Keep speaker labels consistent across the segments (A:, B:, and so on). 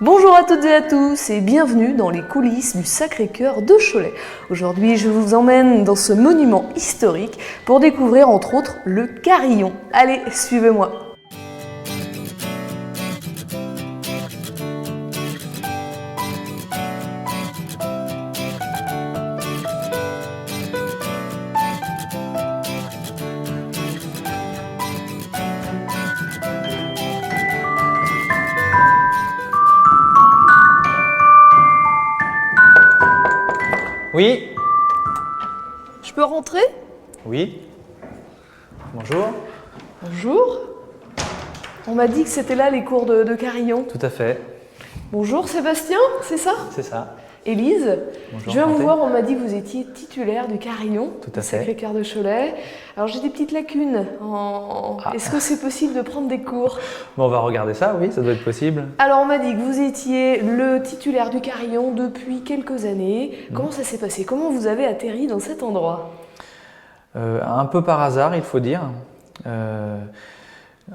A: Bonjour à toutes et à tous et bienvenue dans les coulisses du Sacré-Cœur de Cholet. Aujourd'hui, je vous emmène dans ce monument historique pour découvrir entre autres le carillon. Allez, suivez-moi.
B: Oui.
A: Je peux rentrer?
B: Oui. Bonjour.
A: Bonjour. On m'a dit que c'était là les cours de carillon.
B: Tout à fait.
A: Bonjour Sébastien, c'est ça?
B: C'est ça.
A: Élise,
B: Bonjour,
A: je viens vous
B: enchanté.
A: voir, on m'a dit que vous étiez titulaire du carillon
B: Tout à
A: du
B: fait.
A: Sacré-Cœur de Cholet. Alors j'ai des petites lacunes. Est-ce que c'est possible de prendre des cours?
B: Bon, on va regarder ça, oui, ça doit être possible.
A: Alors on m'a dit que vous étiez le titulaire du carillon depuis quelques années. Comment ça s'est passé? Comment vous avez atterri dans cet endroit?
B: Un peu par hasard, il faut dire.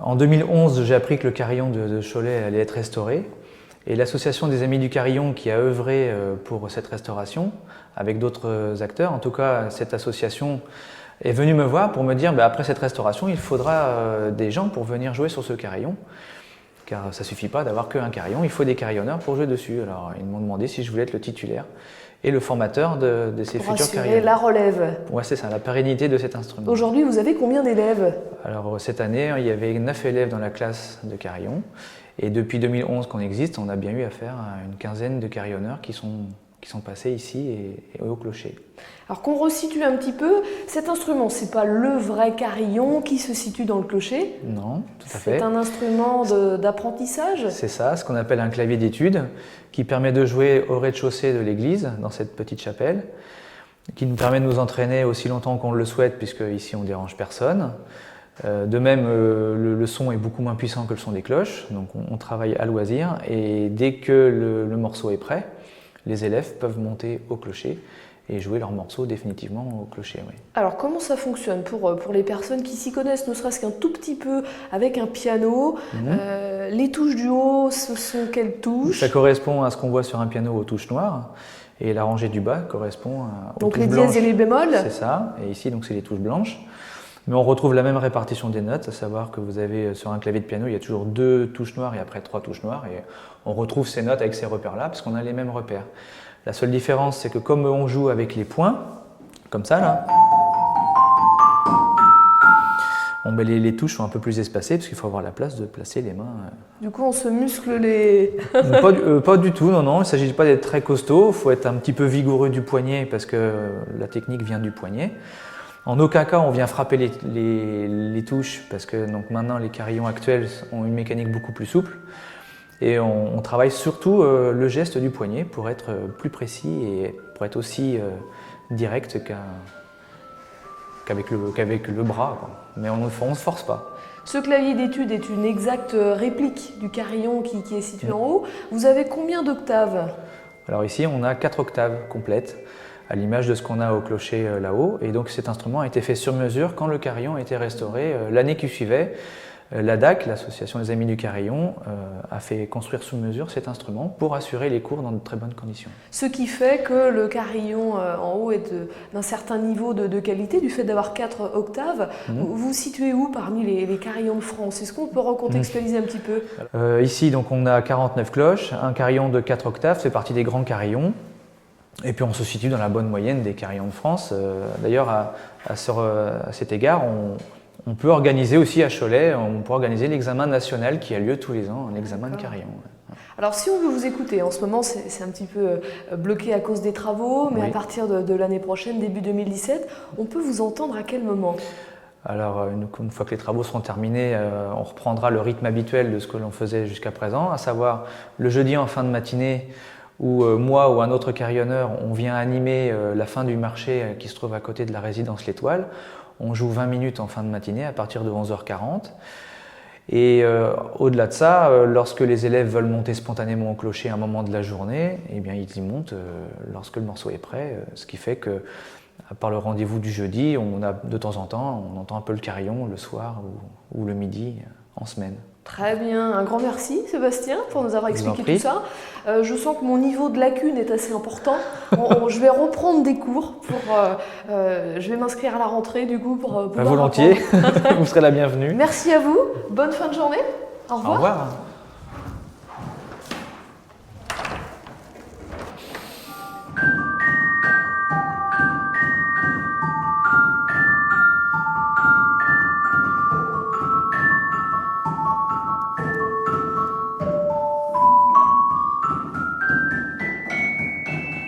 B: En 2011, j'ai appris que le carillon de Cholet allait être restauré. Et l'association des Amis du Carillon qui a œuvré pour cette restauration, avec d'autres acteurs, en tout cas cette association est venue me voir pour me dire après cette restauration, il faudra des gens pour venir jouer sur ce carillon. Car ça ne suffit pas d'avoir qu'un carillon, il faut des carillonneurs pour jouer dessus. Alors ils m'ont demandé si je voulais être le titulaire et le formateur de ces
A: Pour
B: futurs
A: assurer
B: carillonneurs.
A: la relève.
B: Ouais, c'est ça, la pérennité de cet instrument.
A: Aujourd'hui, vous avez combien d'élèves?
B: Alors cette année, il y avait 9 élèves dans la classe de carillon. Et depuis 2011 qu'on existe, on a bien eu affaire à une quinzaine de carillonneurs qui sont passés ici et au clocher.
A: Alors qu'on resitue un petit peu, cet instrument, c'est pas le vrai carillon qui se situe dans le clocher.
B: Non, tout à fait.
A: C'est un instrument d'apprentissage.
B: C'est ça, ce qu'on appelle un clavier d'étude, qui permet de jouer au rez-de-chaussée de l'église, dans cette petite chapelle, qui nous permet de nous entraîner aussi longtemps qu'on le souhaite, puisque ici on dérange personne. De même, le son est beaucoup moins puissant que le son des cloches, donc on travaille à loisir, et dès que le morceau est prêt, les élèves peuvent monter au clocher et jouer leur morceau définitivement au clocher. Oui.
A: Alors comment ça fonctionne pour les personnes qui s'y connaissent, ne serait-ce qu'un tout petit peu avec un piano? Les touches du haut, ce sont quelles touches?
B: Ça correspond à ce qu'on voit sur un piano aux touches noires, et la rangée du bas correspond aux
A: Donc
B: touches
A: les
B: blanches.
A: dièses et les bémols?
B: C'est ça, et ici donc c'est les touches blanches. Mais on retrouve la même répartition des notes, à savoir que vous avez sur un clavier de piano, il y a toujours 2 touches noires et après 3 touches noires. Et on retrouve ces notes avec ces repères-là, parce qu'on a les mêmes repères. La seule différence, c'est que comme on joue avec les points, comme ça là, les touches sont un peu plus espacées, parce qu'il faut avoir la place de placer les mains.
A: Du coup, on se muscle les...
B: Pas du tout, non, non, il ne s'agit pas d'être très costaud, il faut être un petit peu vigoureux du poignet, parce que la technique vient du poignet. En aucun cas on vient frapper les touches parce que donc maintenant les carillons actuels ont une mécanique beaucoup plus souple et on travaille surtout le geste du poignet pour être plus précis et pour être aussi direct qu'avec le bras, quoi. Mais on ne se force pas.
A: Ce clavier d'étude est une exacte réplique du carillon qui est situé en haut. Vous avez combien d'octaves?
B: Alors ici on a 4 octaves complètes, à l'image de ce qu'on a au clocher là-haut. Et donc cet instrument a été fait sur mesure quand le carillon a été restauré l'année qui suivait. L'ADAC, l'association des Amis du Carillon, a fait construire sur mesure cet instrument pour assurer les cours dans de très bonnes conditions.
A: Ce qui fait que le carillon en haut est d'un certain niveau de qualité, du fait d'avoir 4 octaves. Vous vous situez où parmi les carillons de France? Est-ce qu'on peut recontextualiser un petit peu?
B: Ici, donc, on a 49 cloches. Un carillon de 4 octaves fait partie des grands carillons. Et puis on se situe dans la bonne moyenne des carillons de France. D'ailleurs, à cet égard, on peut organiser aussi à Cholet, on peut organiser l'examen national qui a lieu tous les ans, un examen de carillon.
A: Alors si on veut vous écouter, en ce moment c'est un petit peu bloqué à cause des travaux, mais
B: Oui.
A: à partir de l'année prochaine, début 2017, on peut vous entendre à quel moment?
B: Alors une fois que les travaux seront terminés, on reprendra le rythme habituel de ce que l'on faisait jusqu'à présent, à savoir le jeudi en fin de matinée, où moi ou un autre carillonneur, on vient animer la fin du marché qui se trouve à côté de la résidence L'Étoile. On joue 20 minutes en fin de matinée à partir de 11h40. Et au-delà de ça, lorsque les élèves veulent monter spontanément au clocher à un moment de la journée, eh bien, ils y montent lorsque le morceau est prêt. Ce qui fait que, par le rendez-vous du jeudi, on a de temps en temps, on entend un peu le carillon le soir ou le midi en semaine.
A: Très bien, un grand merci Sébastien pour nous avoir
B: Je vous en
A: expliqué tout
B: prie.
A: ça. Je sens que mon niveau de lacune est assez important. Je vais reprendre des cours je vais m'inscrire à la rentrée du coup pour pouvoir
B: Volontiers,
A: apprendre.
B: vous serez la bienvenue.
A: Merci à vous, bonne fin de journée, au revoir.
B: Au revoir.